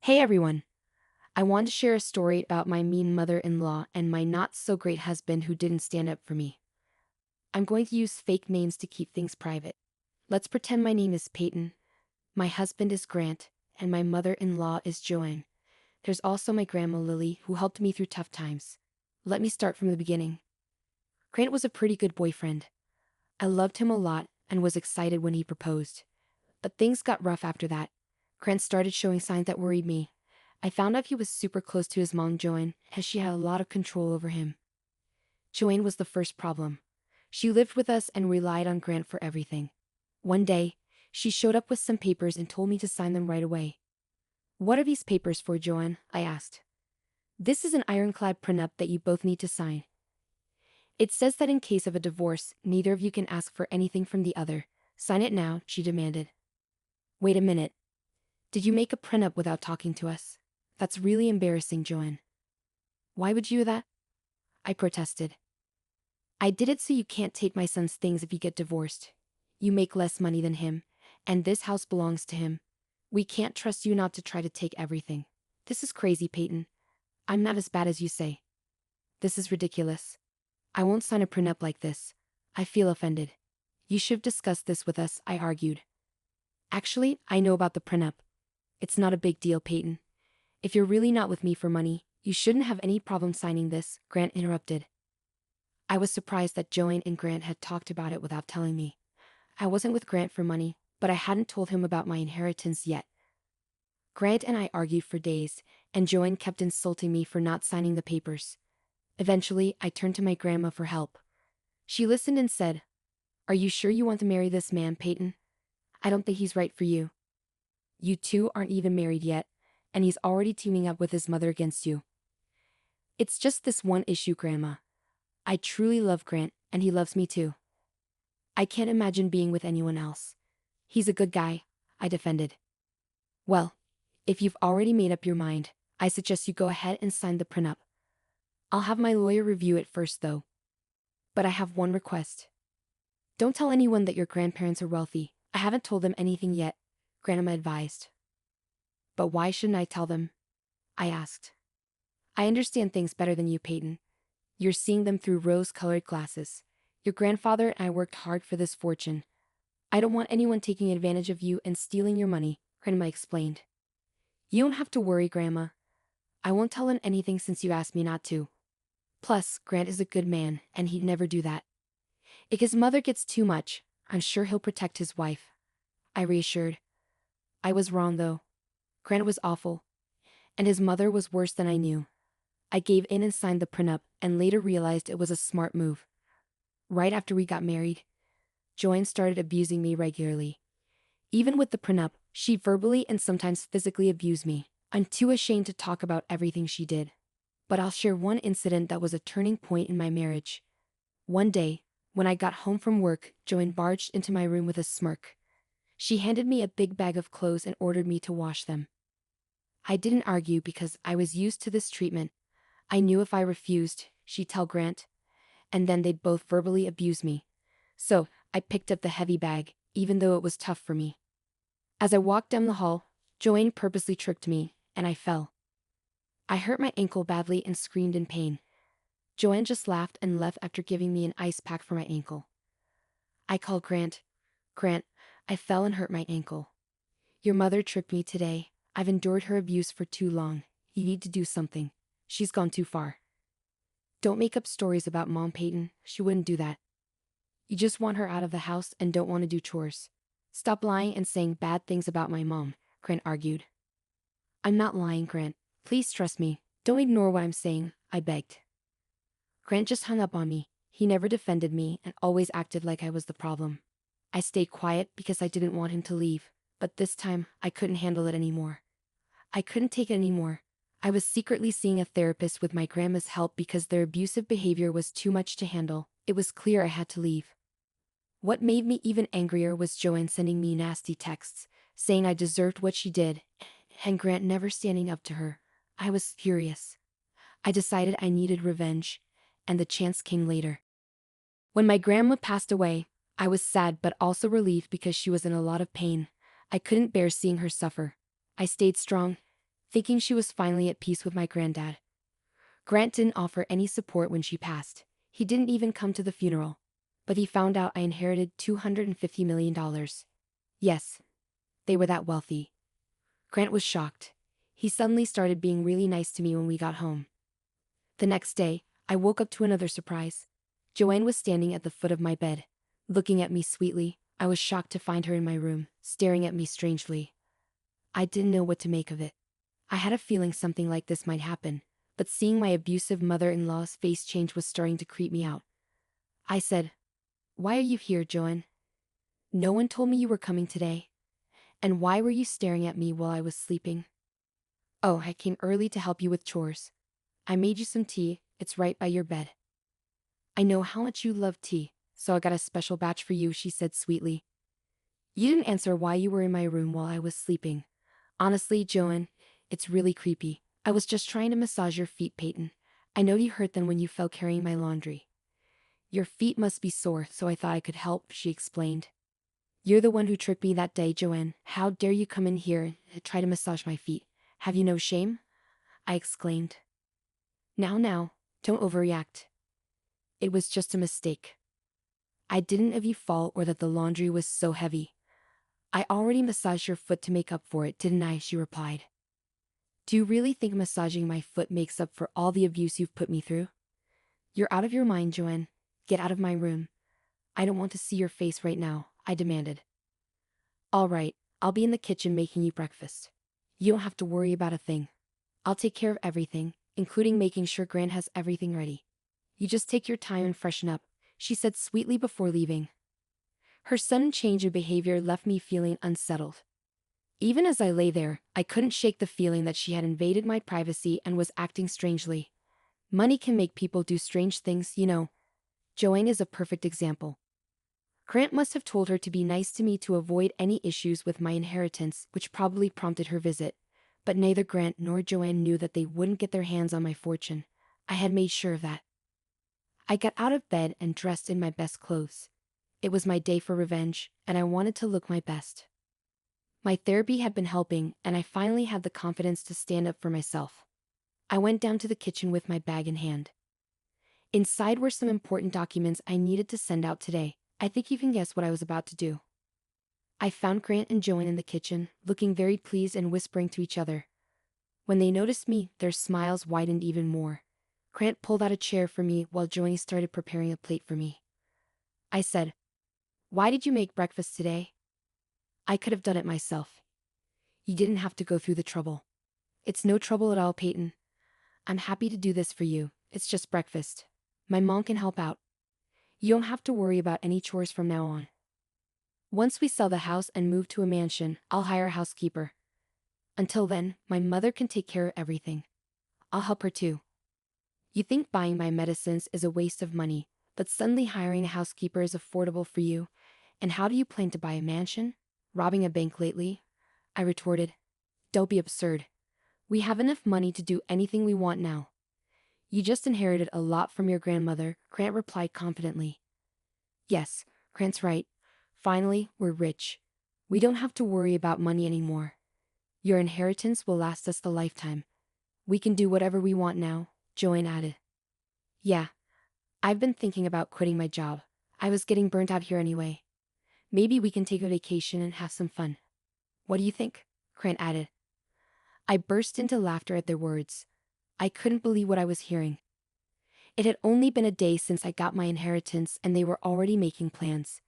Hey everyone! I want to share a story about my mean mother-in-law and my not-so-great husband who didn't stand up for me. I'm going to use fake names to keep things private. Let's pretend my name is Payton, my husband is Grant, and my mother-in-law is Joanne. There's also my grandma Lily who helped me through tough times. Let me start from the beginning. Grant was a pretty good boyfriend. I loved him a lot and was excited when he proposed. But things got rough after that. Grant started showing signs that worried me. I found out he was super close to his mom Joanne, as she had a lot of control over him. Joanne was the first problem. She lived with us and relied on Grant for everything. One day, she showed up with some papers and told me to sign them right away. "What are these papers for, Joanne?" I asked. "This is an ironclad prenup that you both need to sign. It says that in case of a divorce, neither of you can ask for anything from the other. Sign it now," she demanded. "Wait a minute. Did you make a prenup without talking to us? That's really embarrassing, Joanne." "Why would you do that?" I protested. "I did it so you can't take my son's things if you get divorced. You make less money than him, and this house belongs to him. We can't trust you not to try to take everything." "This is crazy, Peyton. I'm not as bad as you say. This is ridiculous. I won't sign a prenup like this. I feel offended." "You should have discussed this with us," I argued. "Actually, I know about the prenup. It's not a big deal, Peyton. If you're really not with me for money, you shouldn't have any problem signing this," Grant interrupted. I was surprised that Joanne and Grant had talked about it without telling me. I wasn't with Grant for money, but I hadn't told him about my inheritance yet. Grant and I argued for days, and Joanne kept insulting me for not signing the papers. Eventually, I turned to my grandma for help. She listened and said, "Are you sure you want to marry this man, Peyton? I don't think he's right for you. You two aren't even married yet, and he's already teaming up with his mother against you." "It's just this one issue, Grandma. I truly love Grant, and he loves me too. I can't imagine being with anyone else. He's a good guy," I defended. "Well, if you've already made up your mind, I suggest you go ahead and sign the prenup. I'll have my lawyer review it first though. But I have one request. Don't tell anyone that your grandparents are wealthy. I haven't told them anything yet," Grandma advised. "But why shouldn't I tell them?" I asked. "I understand things better than you, Peyton. You're seeing them through rose-colored glasses. Your grandfather and I worked hard for this fortune. I don't want anyone taking advantage of you and stealing your money," Grandma explained. "You don't have to worry, Grandma. I won't tell him anything since you asked me not to. Plus, Grant is a good man, and he'd never do that. If his mother gets too much, I'm sure he'll protect his wife," I reassured. I was wrong though. Grant was awful, and his mother was worse than I knew. I gave in and signed the prenup, and later realized it was a smart move. Right after we got married, Joanne started abusing me regularly. Even with the prenup, she verbally and sometimes physically abused me. I'm too ashamed to talk about everything she did. But I'll share one incident that was a turning point in my marriage. One day, when I got home from work, Joanne barged into my room with a smirk. She handed me a big bag of clothes and ordered me to wash them. I didn't argue because I was used to this treatment. I knew if I refused, she'd tell Grant, and then they'd both verbally abuse me. So, I picked up the heavy bag, even though it was tough for me. As I walked down the hall, Joanne purposely tripped me, and I fell. I hurt my ankle badly and screamed in pain. Joanne just laughed and left after giving me an ice pack for my ankle. I called Grant. "Grant, I fell and hurt my ankle. Your mother tripped me today. I've endured her abuse for too long. You need to do something. She's gone too far." "Don't make up stories about Mom, Peyton. She wouldn't do that. You just want her out of the house and don't want to do chores. Stop lying and saying bad things about my mom," Grant argued. "I'm not lying, Grant. Please trust me. Don't ignore what I'm saying," I begged. Grant just hung up on me. He never defended me and always acted like I was the problem. I stayed quiet because I didn't want him to leave, but this time I couldn't handle it anymore. I couldn't take it anymore. I was secretly seeing a therapist with my grandma's help because their abusive behavior was too much to handle. It was clear I had to leave. What made me even angrier was Joanne sending me nasty texts, saying I deserved what she did, and Grant never standing up to her. I was furious. I decided I needed revenge, and the chance came later. When my grandma passed away, I was sad but also relieved because she was in a lot of pain. I couldn't bear seeing her suffer. I stayed strong, thinking she was finally at peace with my granddad. Grant didn't offer any support when she passed. He didn't even come to the funeral. But he found out I inherited $250 million. Yes, they were that wealthy. Grant was shocked. He suddenly started being really nice to me when we got home. The next day, I woke up to another surprise. Joanne was standing at the foot of my bed, looking at me sweetly. I was shocked to find her in my room, staring at me strangely. I didn't know what to make of it. I had a feeling something like this might happen, but seeing my abusive mother-in-law's face change was starting to creep me out. I said, "Why are you here, Joanne? No one told me you were coming today. And why were you staring at me while I was sleeping?" "Oh, I came early to help you with chores. I made you some tea, it's right by your bed. I know how much you love tea, so I got a special batch for you," she said sweetly. "You didn't answer why you were in my room while I was sleeping. Honestly, Joanne, it's really creepy. I was just trying to massage your feet, Payton. I know you hurt them when you fell carrying my laundry. Your feet must be sore, so I thought I could help," she explained. "You're the one who tricked me that day, Joanne. How dare you come in here and try to massage my feet? Have you no shame?" I exclaimed. Now, don't overreact. It was just a mistake. I didn't have you fall or that the laundry was so heavy. I already massaged your foot to make up for it, didn't I?" she replied. "Do you really think massaging my foot makes up for all the abuse you've put me through? You're out of your mind, Joanne. Get out of my room. I don't want to see your face right now," I demanded. "All right, I'll be in the kitchen making you breakfast. You don't have to worry about a thing. I'll take care of everything, including making sure Grant has everything ready. You just take your time and freshen up," she said sweetly before leaving. Her sudden change of behavior left me feeling unsettled. Even as I lay there, I couldn't shake the feeling that she had invaded my privacy and was acting strangely. Money can make people do strange things, you know. Joanne is a perfect example. Grant must have told her to be nice to me to avoid any issues with my inheritance, which probably prompted her visit. But neither Grant nor Joanne knew that they wouldn't get their hands on my fortune. I had made sure of that. I got out of bed and dressed in my best clothes. It was my day for revenge, and I wanted to look my best. My therapy had been helping, and I finally had the confidence to stand up for myself. I went down to the kitchen with my bag in hand. Inside were some important documents I needed to send out today. I think you can guess what I was about to do. I found Grant and Joanne in the kitchen, looking very pleased and whispering to each other. When they noticed me, their smiles widened even more. Grant pulled out a chair for me while Joanne started preparing a plate for me. I said, "Why did you make breakfast today? I could have done it myself. You didn't have to go through the trouble." "It's no trouble at all, Payton. I'm happy to do this for you. It's just breakfast. My mom can help out. You don't have to worry about any chores from now on. Once we sell the house and move to a mansion, I'll hire a housekeeper. Until then, my mother can take care of everything. I'll help her too. You think buying my medicines is a waste of money, but suddenly hiring a housekeeper is affordable for you. And how do you plan to buy a mansion? Robbing a bank lately?" I retorted. "Don't be absurd. We have enough money to do anything we want now." "You just inherited a lot from your grandmother," Grant replied confidently. "Yes, Grant's right. Finally, we're rich. We don't have to worry about money anymore. Your inheritance will last us a lifetime. We can do whatever we want now," Joanne added. "Yeah, I've been thinking about quitting my job. I was getting burnt out here anyway. Maybe we can take a vacation and have some fun. What do you think?" Grant added. I burst into laughter at their words. I couldn't believe what I was hearing. It had only been a day since I got my inheritance and they were already making plans.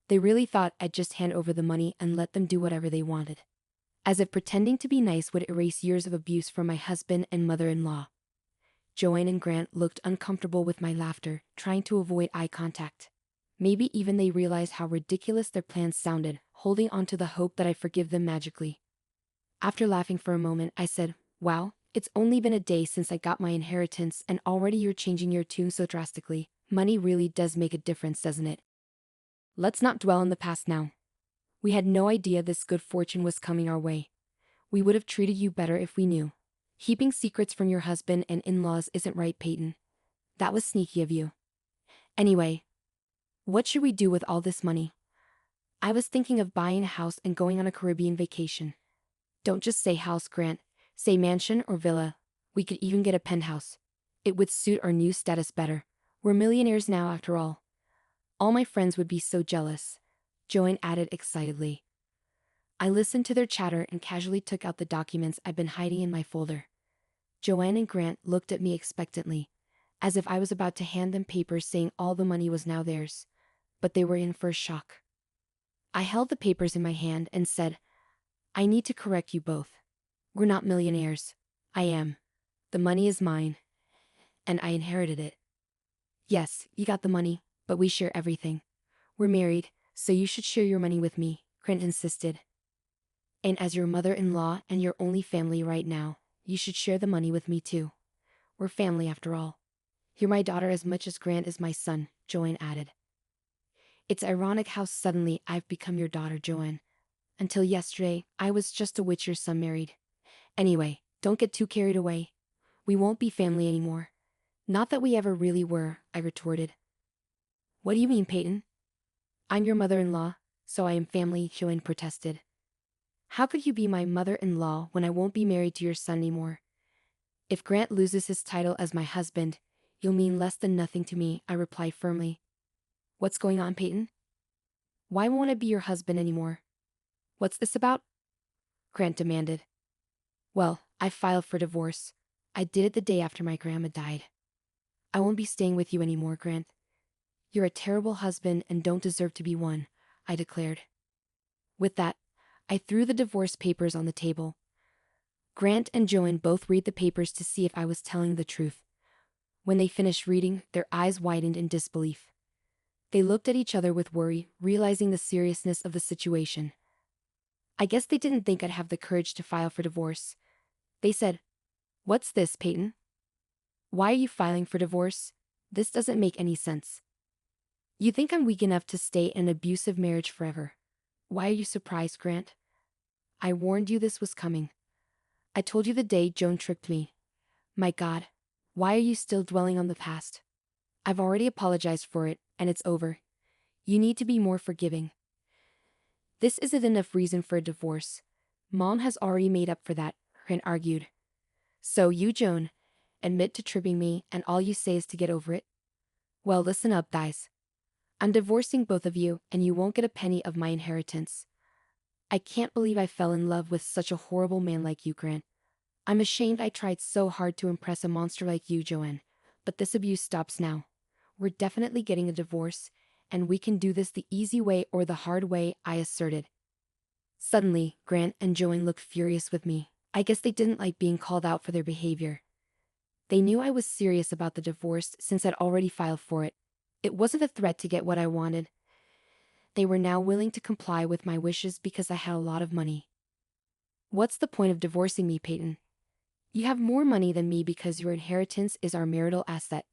They really thought I'd just hand over the money and let them do whatever they wanted. As if pretending to be nice would erase years of abuse from my husband and mother-in-law. Joanne and Grant looked uncomfortable with my laughter, trying to avoid eye contact. Maybe even they realized how ridiculous their plans sounded, holding on to the hope that I'd forgive them magically. After laughing for a moment, I said, "Wow, it's only been a day since I got my inheritance and already you're changing your tune so drastically. Money really does make a difference, doesn't it? Let's not dwell on the past now. We had no idea this good fortune was coming our way. We would have treated you better if we knew. Keeping secrets from your husband and in-laws isn't right, Payton. That was sneaky of you. Anyway, what should we do with all this money?" "I was thinking of buying a house and going on a Caribbean vacation." "Don't just say house, Grant. Say mansion or villa. We could even get a penthouse. It would suit our new status better. We're millionaires now after all. All my friends would be so jealous, Joanne added excitedly. I listened to their chatter and casually took out the documents I'd been hiding in my folder. Joanne and Grant looked at me expectantly, as if I was about to hand them papers saying all the money was now theirs, but they were in for a shock. I held the papers in my hand and said, I need to correct you both. We're not millionaires. I am. The money is mine, and I inherited it. Yes, you got the money, but we share everything. We're married, so you should share your money with me, Grant insisted. And as your mother-in-law and your only family right now, you should share the money with me too. We're family after all. You're my daughter as much as Grant is my son, Joanne added. It's ironic how suddenly I've become your daughter, Joanne. Until yesterday, I was just a witch your son married. Anyway, don't get too carried away. We won't be family anymore. Not that we ever really were, I retorted. What do you mean, Payton? I'm your mother-in-law, so I am family, Joanne protested. How could you be my mother-in-law when I won't be married to your son anymore? If Grant loses his title as my husband, you'll mean less than nothing to me, I replied firmly. What's going on, Payton? Why won't I be your husband anymore? What's this about? Grant demanded. Well, I filed for divorce. I did it the day after my grandma died. I won't be staying with you anymore, Grant. You're a terrible husband and don't deserve to be one, I declared. With that, I threw the divorce papers on the table. Grant and Joanne both read the papers to see if I was telling the truth. When they finished reading, their eyes widened in disbelief. They looked at each other with worry, realizing the seriousness of the situation. I guess they didn't think I'd have the courage to file for divorce. They said, What's this, Payton? Why are you filing for divorce? This doesn't make any sense. You think I'm weak enough to stay in an abusive marriage forever? Why are you surprised, Grant? I warned you this was coming. I told you the day Joan tricked me. My God, why are you still dwelling on the past? I've already apologized for it, and it's over. You need to be more forgiving. This isn't enough reason for a divorce. Mom has already made up for that, Grant argued. So you, Joan, admit to tripping me and all you say is to get over it? Well, listen up, guys. I'm divorcing both of you and you won't get a penny of my inheritance. I can't believe I fell in love with such a horrible man like you, Grant. I'm ashamed I tried so hard to impress a monster like you, Joanne. But this abuse stops now. We're definitely getting a divorce, and we can do this the easy way or the hard way, I asserted. Suddenly, Grant and Joanne looked furious with me. I guess they didn't like being called out for their behavior. They knew I was serious about the divorce since I'd already filed for it. It wasn't a threat to get what I wanted. They were now willing to comply with my wishes because I had a lot of money. What's the point of divorcing me, Payton? You have more money than me because your inheritance is our marital asset.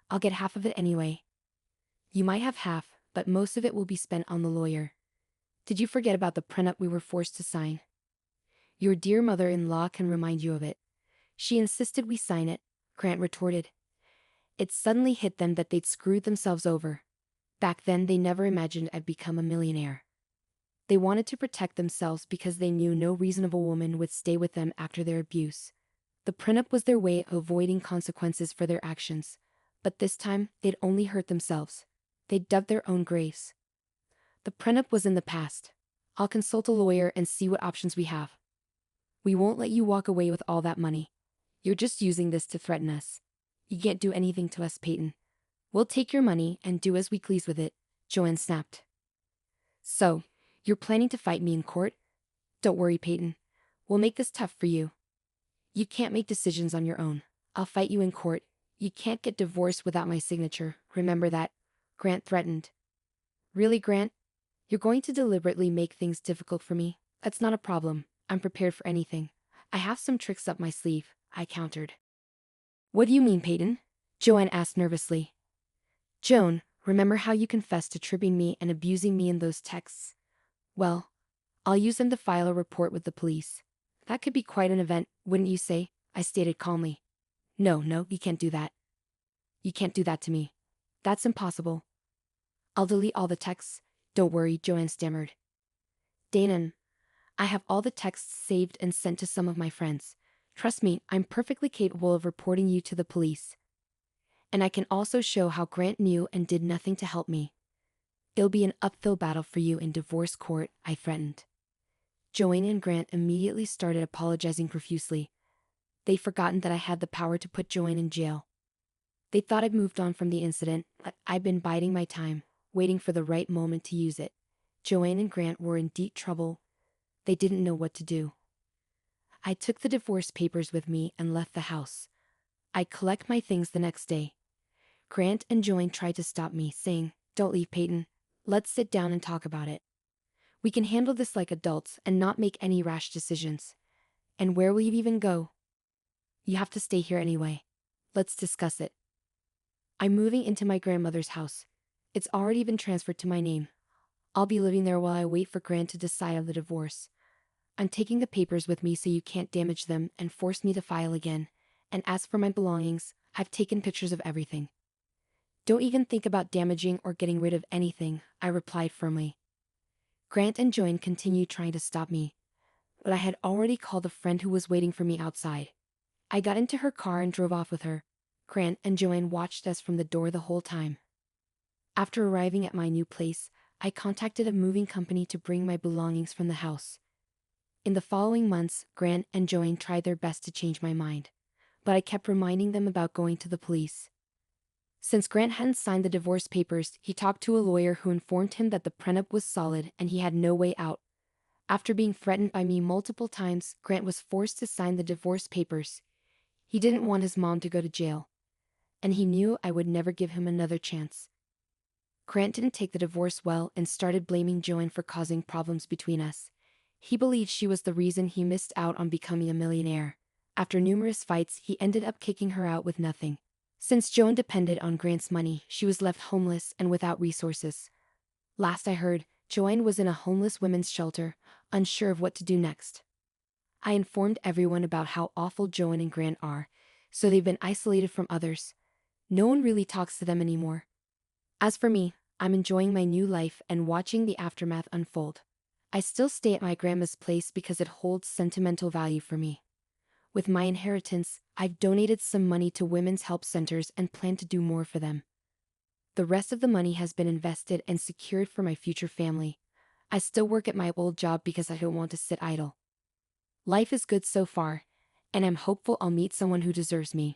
I'll get half of it anyway. You might have half, but most of it will be spent on the lawyer. Did you forget about the prenup we were forced to sign? Your dear mother-in-law can remind you of it. She insisted we sign it, Grant retorted. It suddenly hit them that they'd screwed themselves over. Back then they never imagined I'd become a millionaire. They wanted to protect themselves because they knew no reasonable woman would stay with them after their abuse. The prenup was their way of avoiding consequences for their actions. But this time, they'd only hurt themselves. They'd dug their own graves. The prenup was in the past. I'll consult a lawyer and see what options we have. We won't let you walk away with all that money. You're just using this to threaten us. You can't do anything to us, Payton. We'll take your money and do as we please with it, Joanne snapped. So, you're planning to fight me in court? Don't worry, Payton. We'll make this tough for you. You can't make decisions on your own. I'll fight you in court. You can't get divorced without my signature, remember that, Grant threatened. Really, Grant? You're going to deliberately make things difficult for me? That's not a problem. I'm prepared for anything. I have some tricks up my sleeve, I countered. What do you mean, Payton? Joanne asked nervously. Joan, remember how you confessed to tripping me and abusing me in those texts? Well, I'll use them to file a report with the police. That could be quite an event, wouldn't you say? I stated calmly. No, you can't do that. You can't do that to me. That's impossible. I'll delete all the texts. Don't worry, Joanne stammered. Danon, I have all the texts saved and sent to some of my friends. Trust me, I'm perfectly capable of reporting you to the police. And I can also show how Grant knew and did nothing to help me. It'll be an uphill battle for you in divorce court, I threatened. Joanne and Grant immediately started apologizing profusely. They'd forgotten that I had the power to put Joanne in jail. They thought I'd moved on from the incident, but I'd been biding my time, waiting for the right moment to use it. Joanne and Grant were in deep trouble. They didn't know what to do. I took the divorce papers with me and left the house. I'd collect my things the next day. Grant and Joanne tried to stop me, saying, "Don't leave, Payton. Let's sit down and talk about it. We can handle this like adults and not make any rash decisions. And where will you even go? You have to stay here anyway. Let's discuss it. I'm moving into my grandmother's house. It's already been transferred to my name. I'll be living there while I wait for Grant to decide on the divorce. I'm taking the papers with me so you can't damage them and force me to file again. And as for my belongings, I've taken pictures of everything. Don't even think about damaging or getting rid of anything," I replied firmly. Grant and Joanne continued trying to stop me, but I had already called a friend who was waiting for me outside. I got into her car and drove off with her. Grant and Joanne watched us from the door the whole time. After arriving at my new place, I contacted a moving company to bring my belongings from the house. In the following months, Grant and Joanne tried their best to change my mind, but I kept reminding them about going to the police. Since Grant hadn't signed the divorce papers, he talked to a lawyer who informed him that the prenup was solid and he had no way out. After being threatened by me multiple times, Grant was forced to sign the divorce papers. He didn't want his mom to go to jail, and he knew I would never give him another chance. Grant didn't take the divorce well and started blaming Joanne for causing problems between us. He believed she was the reason he missed out on becoming a millionaire. After numerous fights, he ended up kicking her out with nothing. Since Joan depended on Grant's money, she was left homeless and without resources. Last I heard, Joanne was in a homeless women's shelter, unsure of what to do next. I informed everyone about how awful Joanne and Grant are, so they've been isolated from others. No one really talks to them anymore. As for me, I'm enjoying my new life and watching the aftermath unfold. I still stay at my grandma's place because it holds sentimental value for me. With my inheritance, I've donated some money to women's help centers and plan to do more for them. The rest of the money has been invested and secured for my future family. I still work at my old job because I don't want to sit idle. Life is good so far, and I'm hopeful I'll meet someone who deserves me.